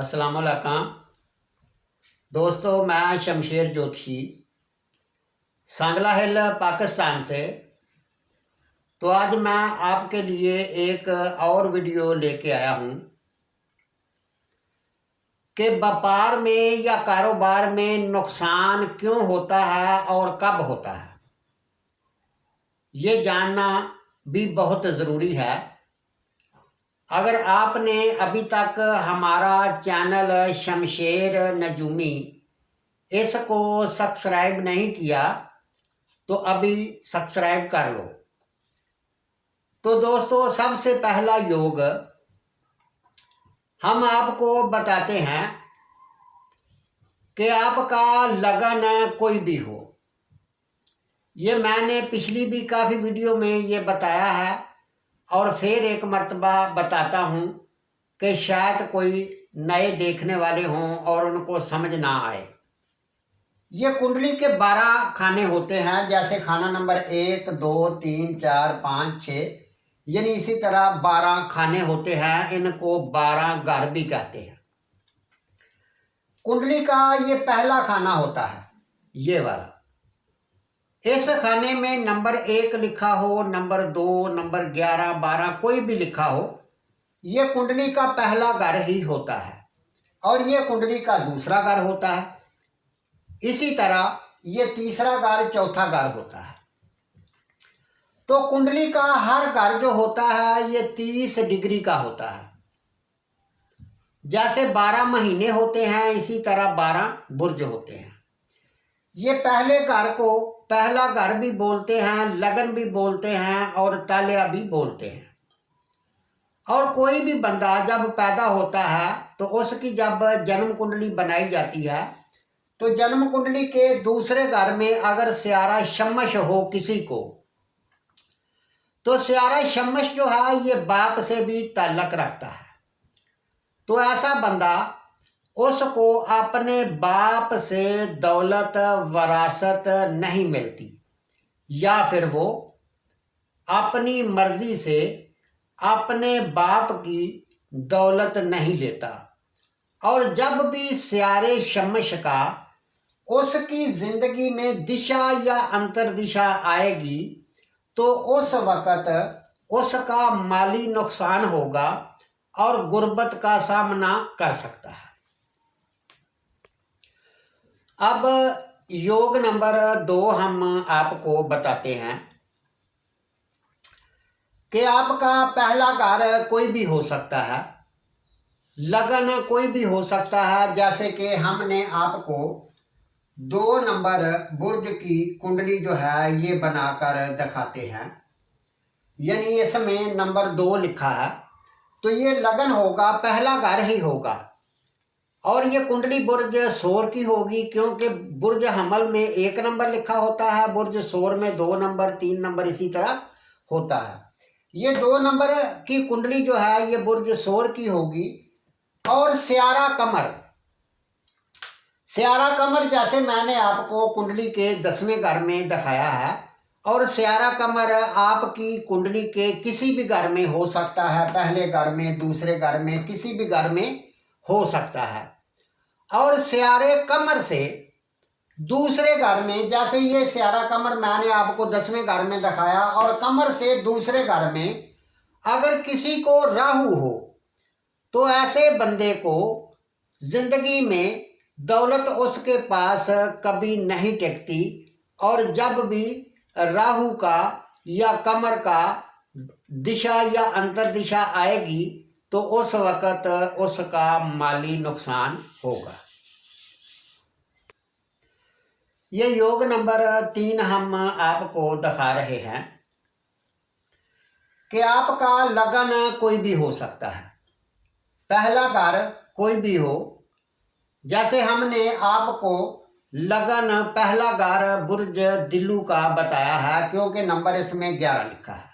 अस्सलाम वालेकुम दोस्तों, मैं शमशेर जोशी सांगला हिल पाकिस्तान से। तो आज मैं आपके लिए एक और वीडियो लेके आया हूँ कि व्यापार में या कारोबार में नुकसान क्यों होता है और कब होता है, ये जानना भी बहुत ज़रूरी है। अगर आपने अभी तक हमारा चैनल शमशेर नजूमी इसको सब्सक्राइब नहीं किया तो अभी सब्सक्राइब कर लो। तो दोस्तों, सबसे पहला योग हम आपको बताते हैं कि आपका लगन कोई भी हो। ये मैंने पिछली भी काफ़ी वीडियो में ये बताया है और फिर एक मर्तबा बताता हूँ कि शायद कोई नए देखने वाले हों और उनको समझ ना आए। ये कुंडली के 12 खाने होते हैं, जैसे खाना नंबर 1, 2, 3, 4, 5, 6, यानी इसी तरह 12 खाने होते हैं। इनको 12 घर भी कहते हैं। कुंडली का ये पहला खाना होता है, ये वाला। इस खाने में नंबर 1 लिखा हो, नंबर 2, नंबर 11, 12 कोई भी लिखा हो, ये कुंडली का पहला घर ही होता है और ये कुंडली का दूसरा घर होता है। इसी तरह ये तीसरा घर, चौथा घर होता है। तो कुंडली का हर घर जो होता है ये 30 डिग्री का होता है। जैसे 12 महीने होते हैं, इसी तरह 12 बुर्ज होते हैं। ये पहले घर को पहला घर भी बोलते हैं, लगन भी बोलते हैं और तालिया भी बोलते हैं। और कोई भी बंदा जब पैदा होता है तो उसकी जब जन्म कुंडली बनाई जाती है तो जन्म कुंडली के दूसरे घर में अगर स्यारा शमश हो किसी को, तो स्यारा शमश जो है ये बाप से भी ताल्लुक रखता है। तो ऐसा बंदा, उसको अपने बाप से दौलत वरासत नहीं मिलती, या फिर वो अपनी मर्जी से अपने बाप की दौलत नहीं लेता। और जब भी स्यारे शमश का उसकी जिंदगी में दिशा या अंतर दिशा आएगी तो उस वक़्त उसका माली नुकसान होगा और गुर्बत का सामना कर सकता है। अब योग नंबर 2 हम आपको बताते हैं कि आपका पहला घर कोई भी हो सकता है, लगन कोई भी हो सकता है। जैसे कि हमने आपको 2 नंबर बुर्ज की कुंडली जो है ये बनाकर दिखाते हैं, यानी इसमें नंबर 2 लिखा है तो ये लगन होगा, पहला घर ही होगा। और ये कुंडली बुर्ज सोर की होगी, क्योंकि बुर्ज हमल में 1 नंबर लिखा होता है, बुर्ज सोर में 2 नंबर, 3 नंबर इसी तरह होता है। ये 2 नंबर की कुंडली जो है ये बुर्ज सोर की होगी। और स्यारा कमर, स्यारा कमर जैसे मैंने आपको कुंडली के 10वें घर में दिखाया है, और स्यारा कमर आपकी कुंडली के किसी भी घर में हो सकता है, पहले घर में, दूसरे घर में, किसी भी घर में हो सकता है। और स्यारे कमर से दूसरे घर में, जैसे ये स्यारा कमर मैंने आपको 10वें घर में दिखाया, और कमर से दूसरे घर में अगर किसी को राहु हो तो ऐसे बंदे को जिंदगी में दौलत उसके पास कभी नहीं टिकती। और जब भी राहु का या कमर का दिशा या अंतर दिशा आएगी तो उस वक़्त उसका माली नुकसान होगा। ये योग नंबर 3 हम आपको दिखा रहे हैं कि आपका लगन कोई भी हो सकता है, पहला घर कोई भी हो। जैसे हमने आपको लगन पहला घर बुर्ज दिल्लू का बताया है, क्योंकि नंबर इसमें 11 लिखा है,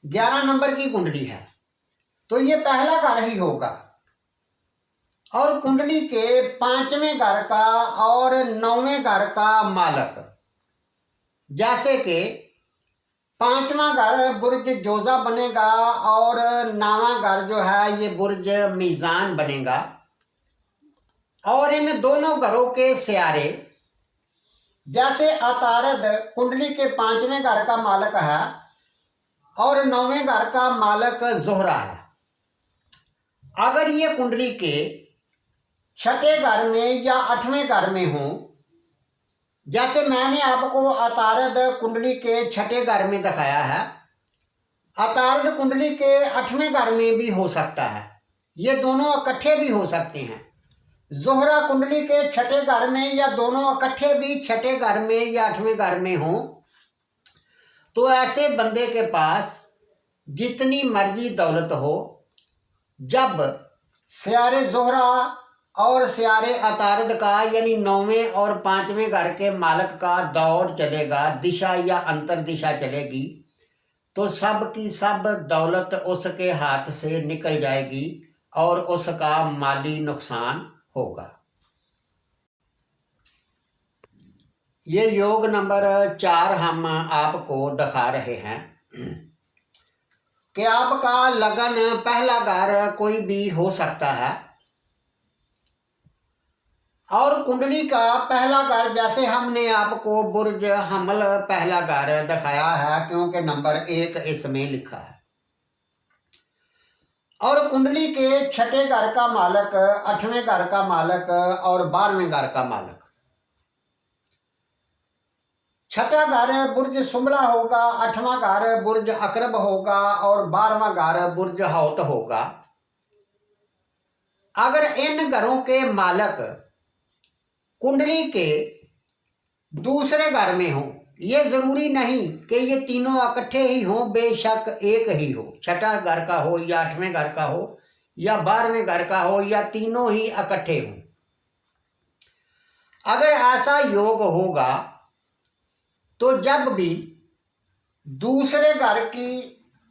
11 नंबर की कुंडली है तो ये पहला घर ही होगा। और कुंडली के 5वें घर का और 9वें घर का मालक, जैसे कि 5वां घर बुर्ज जोजा बनेगा और 9वां घर जो है ये बुर्ज मीज़ान बनेगा। और इन दोनों घरों के सियारे, जैसे अतारद कुंडली के 5वें घर का मालक है और 9वें घर का मालक जोहरा है। अगर ये कुंडली के 6ठे घर में या 8वें घर में हो, जैसे मैंने आपको अतारद कुंडली के 6ठे घर में दिखाया है, अतारद कुंडली के 8वें घर में भी हो सकता है, ये दोनों इकट्ठे भी हो सकते हैं। जोहरा कुंडली के 6ठे घर में या दोनों इकट्ठे भी 6ठे घर में या 8वें घर में हो, तो ऐसे बंदे के पास जितनी मर्जी दौलत हो, जब सियारे जोहरा और सियारे अतारद का यानी 9वें और 5वें घर के मालक का दौर चलेगा, दिशा या अंतर दिशा चलेगी, तो सब की सब दौलत उसके हाथ से निकल जाएगी और उसका माली नुकसान होगा। ये योग नंबर 4 हम आपको दिखा रहे हैं कि आपका लगन पहला घर कोई भी हो सकता है और कुंडली का पहला घर, जैसे हमने आपको बुर्ज हमल पहला घर दिखाया है क्योंकि नंबर 1 इसमें लिखा है, और कुंडली के 6ठे घर का मालक, 8वें घर का मालक और 12वें घर का मालक। 6ठा घर बुर्ज सुमला होगा, 8वां घर बुर्ज अकरब होगा और 12वां घर बुर्ज हौत होगा। अगर इन घरों के मालक कुंडली के दूसरे घर में हो, ये जरूरी नहीं कि ये तीनों इकट्ठे ही हों, बेशक एक ही हो, 6ठा घर का हो या 8वें घर का हो या 12वें घर का हो या तीनों ही इकट्ठे हों। अगर ऐसा योग होगा तो जब भी दूसरे घर की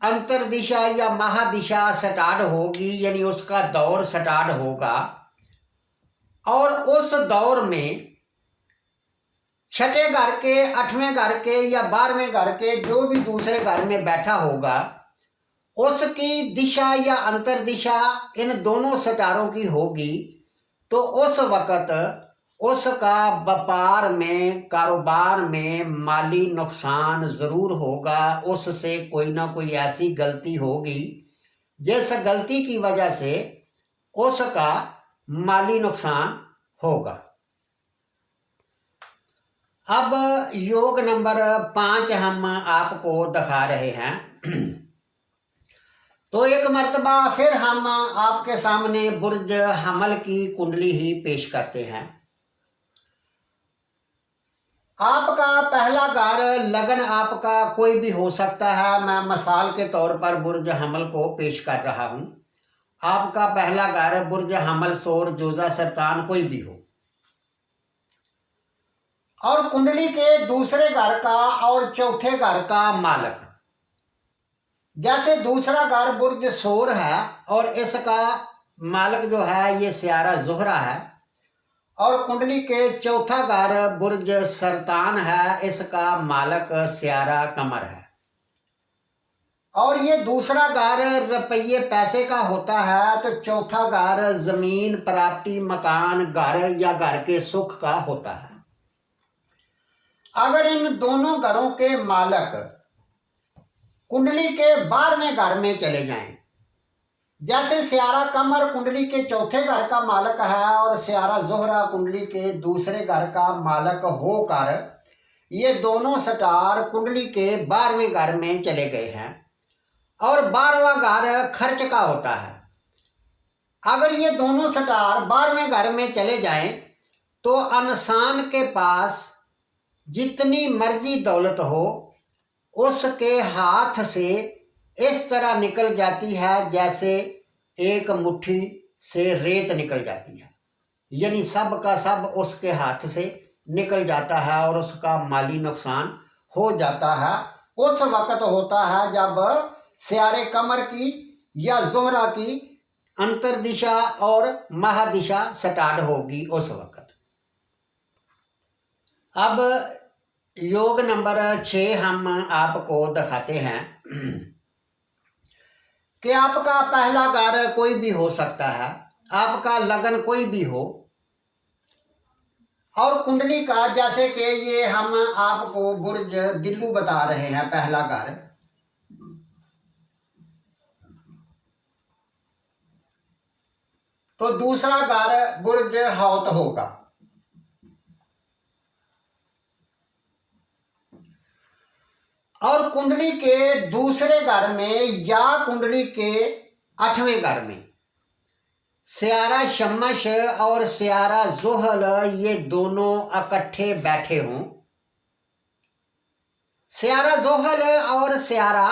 अंतर दिशा या महादिशा स्टार्ट होगी, यानी उसका दौर स्टार्ट होगा, और उस दौर में 6ठे घर के, 8वें घर के या 12वें घर के जो भी दूसरे घर में बैठा होगा, उसकी दिशा या अंतर दिशा इन दोनों सितारों की होगी, तो उस वक़्त उसका व्यापार में, कारोबार में माली नुकसान ज़रूर होगा। उससे कोई ना कोई ऐसी गलती होगी जिस गलती की वजह से उसका माली नुकसान होगा। अब योग नंबर 5 हम आपको दिखा रहे हैं। तो एक मर्तबा फिर हम आपके सामने बुर्ज हमल की कुंडली ही पेश करते हैं। आपका पहला घर लगन आपका कोई भी हो सकता है, मैं मिसाल के तौर पर बुर्ज हमल को पेश कर रहा हूं। आपका पहला घर बुर्ज हमल, सोर, जोजा, सरतान कोई भी हो, और कुंडली के दूसरे घर का और चौथे घर का मालक, जैसे दूसरा घर बुर्ज सोर है और इसका मालक जो है ये सियारा जोहरा है, और कुंडली के चौथा घर बुर्ज सरतान है, इसका मालक सियारा कमर है, और ये दूसरा घर रुपये पैसे का होता है, तो चौथा घर जमीन, प्रॉपर्टी, मकान, घर या घर के सुख का होता है। अगर इन दोनों घरों के मालक कुंडली के 12वें घर में चले जाएं, जैसे सियारा कमर कुंडली के चौथे घर का मालक है और सियारा जोहरा कुंडली के दूसरे घर का मालक होकर ये दोनों स्टार कुंडली के 12वें घर में चले गए हैं, और 12वां घर खर्च का होता है। अगर ये दोनों स्टार 12वें घर में चले जाएं, तो इंसान के पास जितनी मर्जी दौलत हो उसके हाथ से इस तरह निकल जाती है जैसे एक मुट्ठी से रेत निकल जाती है, यानी सब का सब उसके हाथ से निकल जाता है और उसका माली नुकसान हो जाता है। उस वक़्त होता है जब सियारे कमर की या जोहरा की अंतर दिशा और महादिशा स्टार्ट होगी उस वक़्त। अब योग नंबर 6 हम आपको दिखाते हैं कि आपका पहला घर कोई भी हो सकता है, आपका लगन कोई भी हो, और कुंडली का, जैसे कि ये हम आपको बुर्ज दिल्लू बता रहे हैं पहला घर, तो दूसरा घर बुर्ज हौत होगा। और कुंडली के दूसरे घर में या कुंडली के 8वें घर में स्यारा शमश और स्यारा जोहल ये दोनों इकट्ठे बैठे हों। स्यारा जोहल और स्यारा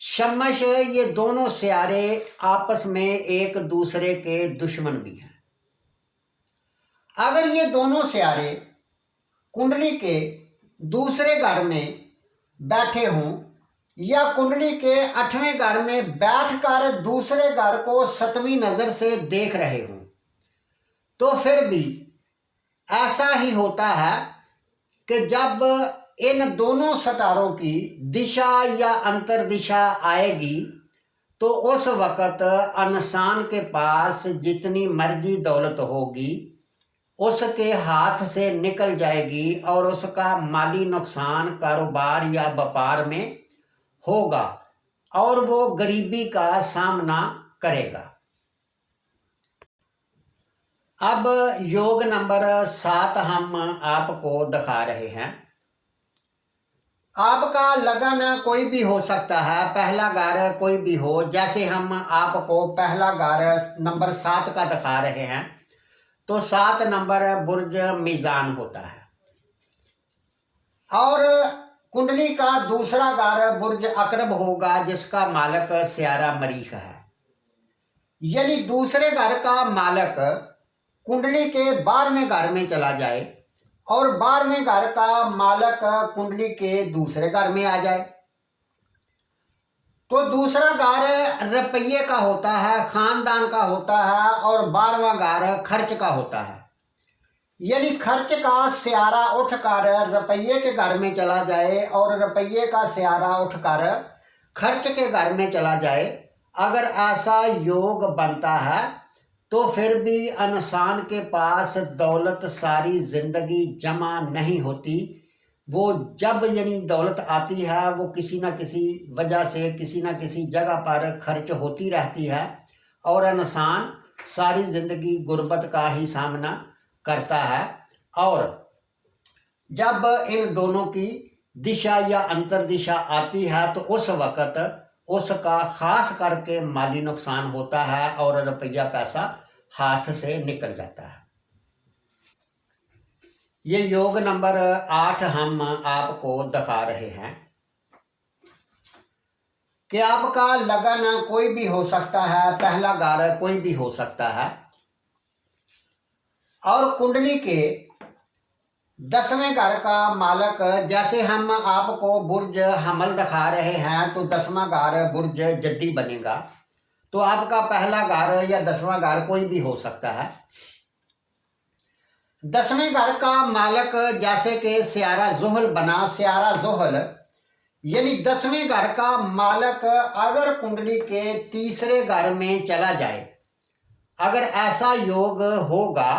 शमश ये दोनों स्यारे आपस में एक दूसरे के दुश्मन भी हैं। अगर ये दोनों स्यारे कुंडली के दूसरे घर में बैठे हों या कुंडली के 8वें घर में बैठकर दूसरे घर को 7वीं नजर से देख रहे हों, तो फिर भी ऐसा ही होता है कि जब इन दोनों सितारों की दिशा या अंतर दिशा आएगी तो उस वक़्त इंसान के पास जितनी मर्जी दौलत होगी उसके हाथ से निकल जाएगी और उसका माली नुकसान कारोबार या व्यापार में होगा और वो गरीबी का सामना करेगा। अब योग नंबर 7 हम आपको दिखा रहे हैं। आपका लगन कोई भी हो सकता है, पहला घर कोई भी हो। जैसे हम आपको पहला घर नंबर 7 का दिखा रहे हैं, तो 7 नंबर बुर्ज मीज़ान होता है। और कुंडली का दूसरा घर बुर्ज अकरब होगा जिसका मालक स्यारा मरीख है। यानी दूसरे घर का मालक कुंडली के 12वें घर में चला जाए और 12वें घर का मालक कुंडली के दूसरे घर में आ जाए, तो दूसरा घर रुपये का होता है, खानदान का होता है, और 12वां घर खर्च का होता है। यानी खर्च का स्यारा उठकर रुपये के घर में चला जाए और रुपये का स्यारा उठकर खर्च के घर में चला जाए, अगर ऐसा योग बनता है तो फिर भी इंसान के पास दौलत सारी ज़िंदगी जमा नहीं होती। वो जब यानी दौलत आती है वो किसी न किसी वजह से किसी न किसी जगह पर खर्च होती रहती है और इंसान सारी ज़िंदगी गुर्बत का ही सामना करता है। और जब इन दोनों की दिशा या अंतर दिशा आती है तो उस वक़्त उसका ख़ास करके माली नुकसान होता है और रुपया पैसा हाथ से निकल जाता है। ये योग नंबर 8 हम आपको दिखा रहे हैं कि आपका लगन कोई भी हो सकता है, पहला घर कोई भी हो सकता है। और कुंडली के 10वें घर का मालक, जैसे हम आपको बुर्ज हमल दिखा रहे हैं तो 10वां घर बुर्ज जद्दी बनेगा। तो आपका पहला घर या 10वां घर कोई भी हो सकता है। 10वें घर का मालक जैसे कि स्यारा जोहल बना, स्यारा जोहल यानी 10वें घर का मालक अगर कुंडली के तीसरे घर में चला जाए, अगर ऐसा योग होगा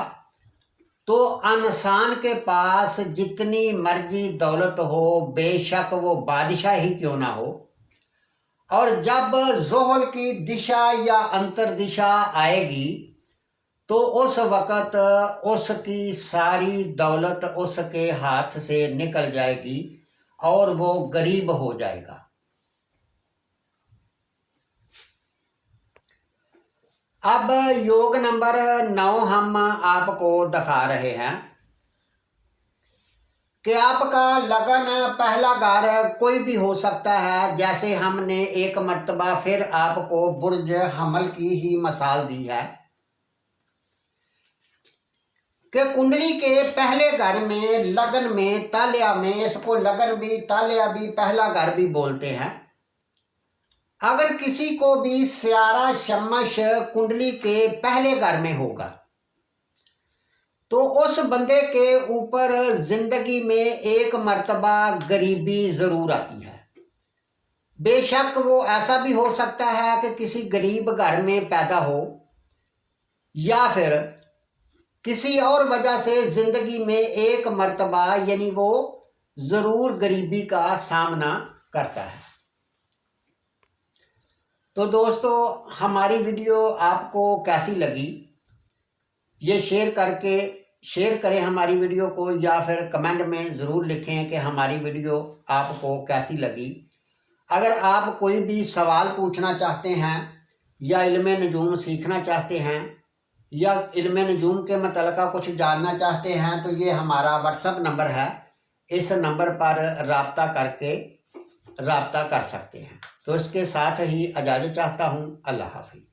तो इंसान के पास जितनी मर्जी दौलत हो, बेशक वो बादशाह ही क्यों ना हो, और जब जोहल की दिशा या अंतर दिशा आएगी तो उस वक़्त उसकी सारी दौलत उसके हाथ से निकल जाएगी और वो गरीब हो जाएगा। अब योग नंबर 9 हम आपको दिखा रहे हैं कि आपका लगन पहला घर कोई भी हो सकता है। जैसे हमने एक मर्तबा फिर आपको बुर्ज हमल की ही मिसाल दी है कि कुंडली के पहले घर में लगन में तालिया में, इसको लगन भी तालिया भी पहला घर भी बोलते हैं, अगर किसी को भी स्यारा शमश कुंडली के पहले घर में होगा तो उस बंदे के ऊपर जिंदगी में एक मर्तबा गरीबी ज़रूर आती है। बेशक वो ऐसा भी हो सकता है कि किसी गरीब घर में पैदा हो या फिर किसी और वजह से ज़िंदगी में एक मर्तबा यानी वो ज़रूर गरीबी का सामना करता है। तो दोस्तों, हमारी वीडियो आपको कैसी लगी ये शेयर करें हमारी वीडियो को, या फिर कमेंट में ज़रूर लिखें कि हमारी वीडियो आपको कैसी लगी। अगर आप कोई भी सवाल पूछना चाहते हैं या इल्म नजूम सीखना चाहते हैं या इल्म नजूम के मतलब कुछ जानना चाहते हैं तो ये हमारा व्हाट्सएप नंबर है, इस नंबर पर रब्ता कर सकते हैं। तो इसके साथ ही इजाज़त चाहता हूँ। अल्लाह हाफिज़।